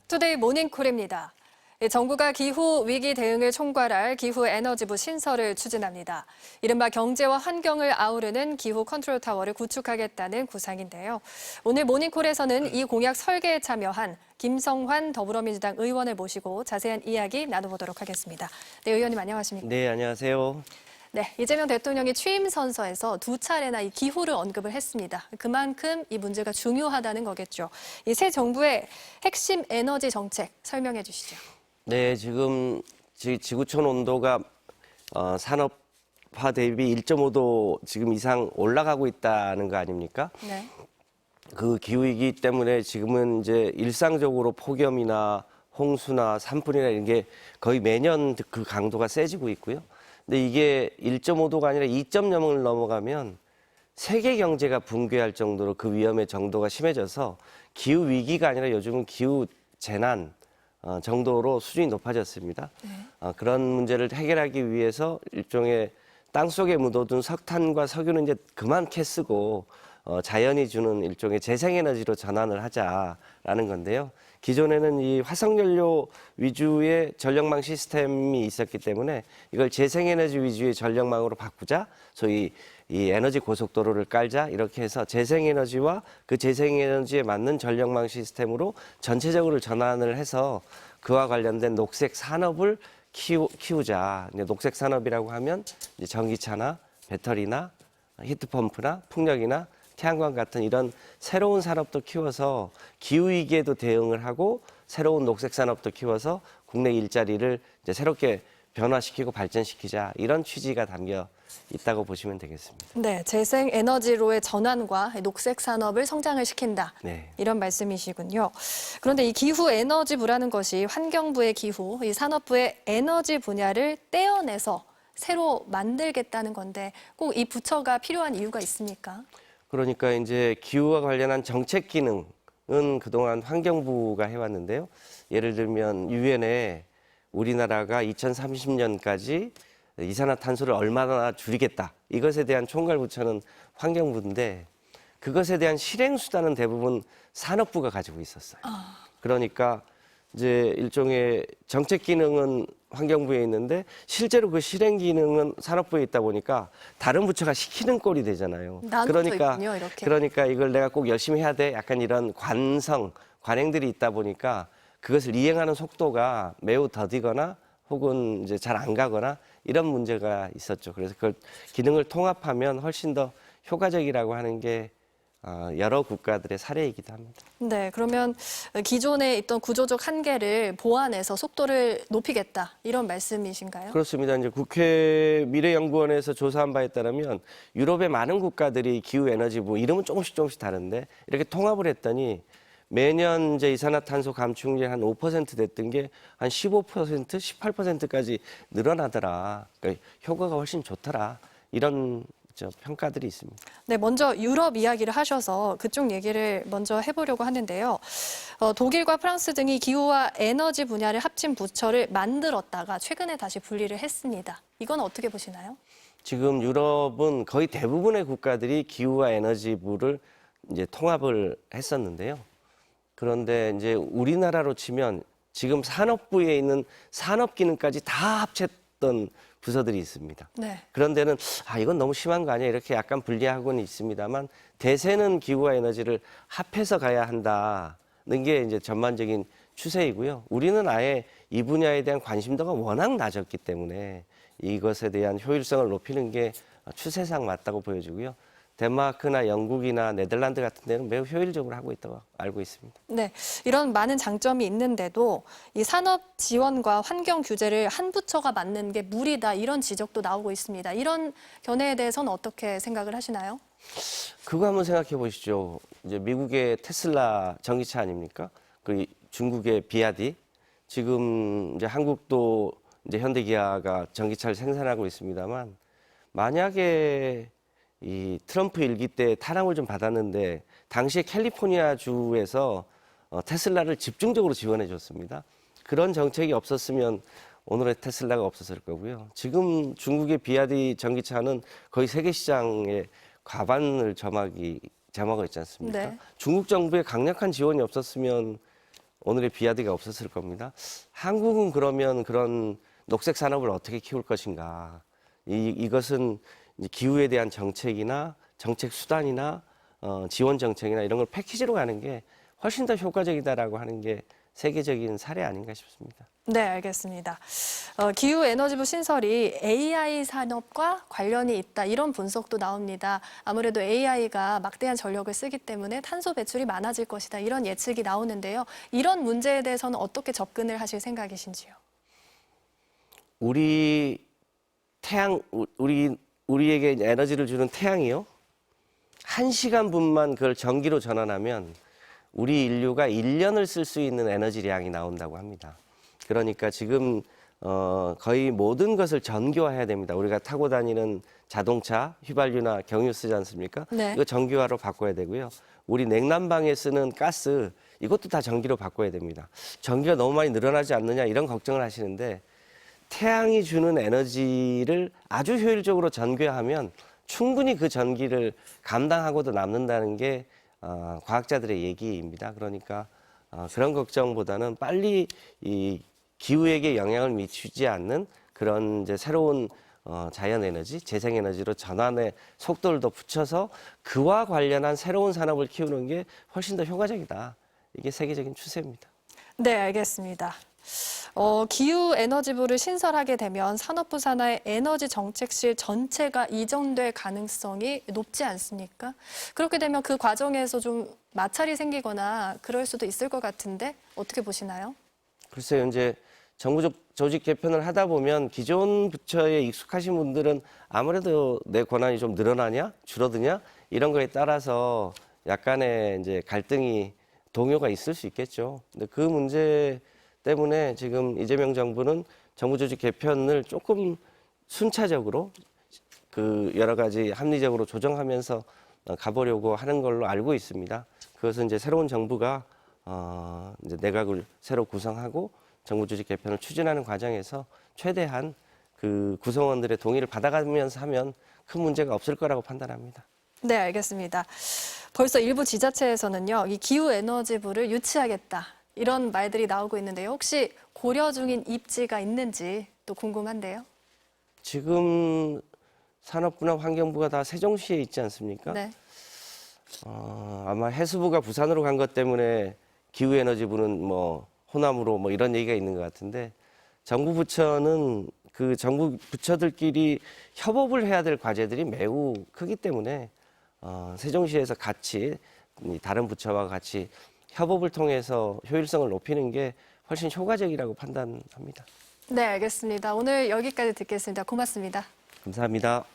투데이 모닝콜입니다. 정부가 기후 위기 대응을 총괄할 기후에너지부 신설을 추진합니다. 이른바 경제와 환경을 아우르는 기후 컨트롤 타워를 구축하겠다는 구상인데요. 오늘 모닝콜에서는 이 공약 설계에 참여한 김성환 더불어민주당 의원을 모시고 자세한 이야기 나눠보도록 하겠습니다. 네, 의원님 안녕하십니까? 네, 안녕하세요. 네, 이재명 대통령이 취임 선서에서 두 차례나 이 기후를 언급을 했습니다. 그만큼 이 문제가 중요하다는 거겠죠. 이 새 정부의 핵심 에너지 정책 설명해 주시죠. 네, 지금 지구촌 온도가 산업화 대비 1.5도 지금 이상 올라가고 있다는 거 아닙니까? 네. 그 기후위기 때문에 지금은 이제 일상적으로 폭염이나 홍수나 산불이나 이런 게 거의 매년 그 강도가 세지고 있고요. 근데 이게 1.5도가 아니라 2.0을 넘어가면 세계 경제가 붕괴할 정도로 그 위험의 정도가 심해져서 기후 위기가 아니라 요즘은 기후 재난 정도로 수준이 높아졌습니다. 그런 문제를 해결하기 위해서 일종의 땅속에 묻어둔 석탄과 석유는 이제 그만 캐 쓰고 자연이 주는 일종의 재생에너지로 전환을 하자라는 건데요. 기존에는 이 화석연료 위주의 전력망 시스템이 있었기 때문에 이걸 재생에너지 위주의 전력망으로 바꾸자, 소위 이 에너지 고속도로를 깔자 이렇게 해서 재생에너지와 그 재생에너지에 맞는 전력망 시스템으로 전체적으로 전환을 해서 그와 관련된 녹색 산업을 키우자. 녹색 산업이라고 하면 이제 전기차나 배터리나 히트펌프나 풍력이나 태양광 같은 이런 새로운 산업도 키워서 기후위기에도 대응을 하고 새로운 녹색 산업도 키워서 국내 일자리를 이제 새롭게 변화시키고 발전시키자 이런 취지가 담겨 있다고 보시면 되겠습니다. 네, 재생에너지로의 전환과 녹색 산업을 성장을 시킨다. 네. 이런 말씀이시군요. 그런데 이 기후에너지부라는 것이 환경부의 기후, 이 산업부의 에너지 분야를 떼어내서 새로 만들겠다는 건데 꼭 이 부처가 필요한 이유가 있습니까? 그러니까 이제 기후와 관련한 정책 기능은 그동안 환경부가 해왔는데요. 예를 들면 유엔에 우리나라가 2030년까지 이산화탄소를 얼마나 줄이겠다. 이것에 대한 총괄 부처는 환경부인데 그것에 대한 실행 수단은 대부분 산업부가 가지고 있었어요. 그러니까 이제 일종의 정책 기능은 환경부에 있는데 실제로 그 실행 기능은 산업부에 있다 보니까 다른 부처가 시키는 꼴이 되잖아요. 있군요, 이렇게. 그러니까 이걸 내가 꼭 열심히 해야 돼. 약간 이런 관행들이 있다 보니까 그것을 이행하는 속도가 매우 더디거나 혹은 이제 잘 안 가거나 이런 문제가 있었죠. 그래서 그 기능을 통합하면 훨씬 더 효과적이라고 하는 게 여러 국가들의 사례이기도 합니다. 네, 그러면 기존에 있던 구조적 한계를 보완해서 속도를 높이겠다 이런 말씀이신가요? 그렇습니다. 이제 국회 미래연구원에서 조사한 바에 따르면 유럽의 많은 국가들이 기후에너지부 이름은 조금씩 다른데 이렇게 통합을 했더니 매년 이제 이산화탄소 감축률이 한 5% 됐던 게 한 15%, 18%까지 늘어나더라. 그러니까 효과가 훨씬 좋더라. 이런 평가들이 있습니다. 네, 먼저 유럽 이야기를 하셔서 그쪽 얘기를 먼저 해보려고 하는데요. 독일과 프랑스 등이 기후와 에너지 분야를 합친 부처를 만들었다가 최근에 다시 분리를 했습니다. 이건 어떻게 보시나요? 지금 유럽은 거의 대부분의 국가들이 기후와 에너지부를 이제 통합을 했었는데요. 그런데 이제 우리나라로 치면 지금 산업부에 있는 산업기능까지 다 합쳤던 부서들이 있습니다. 네. 그런 데는 이건 너무 심한 거 아니야 이렇게 약간 분리하고는 있습니다만 대세는 기후와 에너지를 합해서 가야 한다는 게 이제 전반적인 추세이고요. 우리는 아예 이 분야에 대한 관심도가 워낙 낮았기 때문에 이것에 대한 효율성을 높이는 게 추세상 맞다고 보여지고요. 덴마크나 영국이나 네덜란드 같은 데는 매우 효율적으로 하고 있다고 알고 있습니다. 네, 이런 많은 장점이 있는데도 이 산업 지원과 환경 규제를 한 부처가 맡는 게 무리다 이런 지적도 나오고 있습니다. 이런 견해에 대해서는 어떻게 생각을 하시나요? 그거 한번 생각해 보시죠. 이제 미국의 테슬라 전기차 아닙니까? 그 중국의 비아디. 지금 이제 한국도 이제 현대기아가 전기차를 생산하고 있습니다만 만약에 이 트럼프 일기 때 타락을 좀 받았는데 당시에 캘리포니아 주에서 테슬라를 집중적으로 지원해 줬습니다. 그런 정책이 없었으면 오늘의 테슬라가 없었을 거고요. 지금 중국의 비아디 전기차는 거의 세계 시장의 과반을 점하고 있지 않습니까? 네. 중국 정부의 강력한 지원이 없었으면 오늘의 비아드가 없었을 겁니다. 한국은 그러면 그런 녹색 산업을 어떻게 키울 것인가? 이것은 이제 기후에 대한 정책이나 정책 수단이나 지원 정책이나 이런 걸 패키지로 가는 게 훨씬 더 효과적이다라고 하는 게 세계적인 사례 아닌가 싶습니다. 네, 알겠습니다. 기후에너지부 신설이 AI 산업과 관련이 있다 이런 분석도 나옵니다. 아무래도 AI가 막대한 전력을 쓰기 때문에 탄소 배출이 많아질 것이다 이런 예측이 나오는데요. 이런 문제에 대해서는 어떻게 접근을 하실 생각이신지요? 우리 태양, 우리에게 에너지를 주는 태양이요. 1시간 분만 그걸 전기로 전환하면 우리 인류가 1년을 쓸 수 있는 에너지량이 나온다고 합니다. 그러니까 지금 거의 모든 것을 전기화해야 됩니다. 우리가 타고 다니는 자동차, 휘발유나 경유 쓰지 않습니까? 네. 이거 전기화로 바꿔야 되고요. 우리 냉난방에 쓰는 가스 이것도 다 전기로 바꿔야 됩니다. 전기가 너무 많이 늘어나지 않느냐 이런 걱정을 하시는데 태양이 주는 에너지를 아주 효율적으로 전기화하면 충분히 그 전기를 감당하고도 남는다는 게 과학자들의 얘기입니다. 그러니까 그런 걱정보다는 빨리 이 기후에게 영향을 미치지 않는 그런 이제 새로운 자연 에너지, 재생 에너지로 전환의 속도를 더 붙여서 그와 관련한 새로운 산업을 키우는 게 훨씬 더 효과적이다. 이게 세계적인 추세입니다. 네, 알겠습니다. 기후에너지부를 신설하게 되면 산업부 산하의 에너지 정책실 전체가 이전될 가능성이 높지 않습니까? 그렇게 되면 그 과정에서 좀 마찰이 생기거나 그럴 수도 있을 것 같은데 어떻게 보시나요? 글쎄요, 이제 정부 조직 개편을 하다 보면 기존 부처에 익숙하신 분들은 아무래도 내 권한이 좀 늘어나냐, 줄어드냐 이런 거에 따라서 약간의 이제 갈등이 동요가 있을 수 있겠죠. 근데 그 문제 때문에 지금 이재명 정부는 정부 조직 개편을 조금 순차적으로 그 여러 가지 합리적으로 조정하면서 가보려고 하는 걸로 알고 있습니다. 그것은 이제 새로운 정부가 이제 내각을 새로 구성하고 정부 조직 개편을 추진하는 과정에서 최대한 그 구성원들의 동의를 받아가면서 하면 큰 문제가 없을 거라고 판단합니다. 네, 알겠습니다. 벌써 일부 지자체에서는요, 이 기후에너지부를 유치하겠다 이런 말들이 나오고 있는데요. 혹시 고려 중인 입지가 있는지 또 궁금한데요. 지금 산업부나 환경부가 다 세종시에 있지 않습니까? 네. 아마 해수부가 부산으로 간 것 때문에 기후에너지부는 뭐 호남으로 뭐 이런 얘기가 있는 것 같은데 정부 부처는 그 정부 부처들끼리 협업을 해야 될 과제들이 매우 크기 때문에 세종시에서 같이 다른 부처와 같이 협업을 통해서 효율성을 높이는 게 훨씬 효과적이라고 판단합니다. 네, 알겠습니다. 오늘 여기까지 듣겠습니다. 고맙습니다. 감사합니다.